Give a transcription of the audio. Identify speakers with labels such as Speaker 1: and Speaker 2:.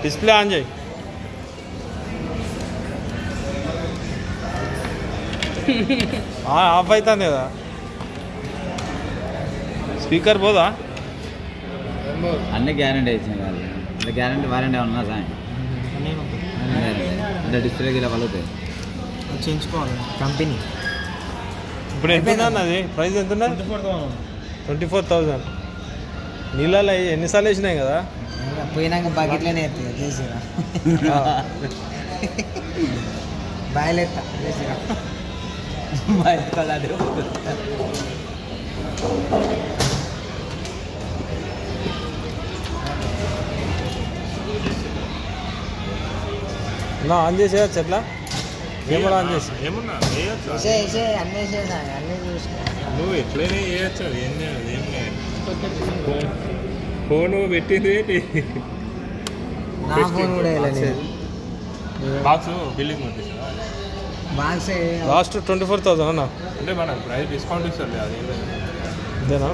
Speaker 1: Display on చేయి. Of అవుతుంది కదా. స్పీకర్ పోదా?
Speaker 2: అన్ని గ్యారంటీ ఇచ్చింది కాదు. అంటే గ్యారంటీ వారంటీ ఏమన్నా సాయం అంటే డిస్ప్లేకి ఇలా పలుగుతాయి
Speaker 3: చేయించుకోవాలి కంపెనీ.
Speaker 1: ఇప్పుడు ఎంత అది ప్రైస్ ఎంత? 24,000. నీళ్ళలో ఎన్నిసార్లు వేసినాయి కదా.
Speaker 3: పోయినాక బకెట్లోనే ఎత్తుంది చేసిరా బాయలెత్త చేసిరా
Speaker 1: నా ఆన్ చేసేయచ్చు ఎట్లా? ఏమన్నా ఆన్ చేసి
Speaker 4: ఏమన్నా
Speaker 3: అన్నీ చూసుకో.
Speaker 4: నువ్వు ఎట్లయినా చేయొచ్చు. అది ఏం ఫోను పెట్టింది ఏంటి?
Speaker 3: నా ఫోన్ కూడా వెళ్ళలేదు.
Speaker 4: బాక్స్ బిల్లింగ్ పంపిస్తా.
Speaker 3: బాక్స్
Speaker 1: లాస్ట్ 24,000 అన్న.
Speaker 4: అంటే మన ప్రైస్ డిస్కౌంట్ ఇస్తుంది. అది
Speaker 1: అంతేనా?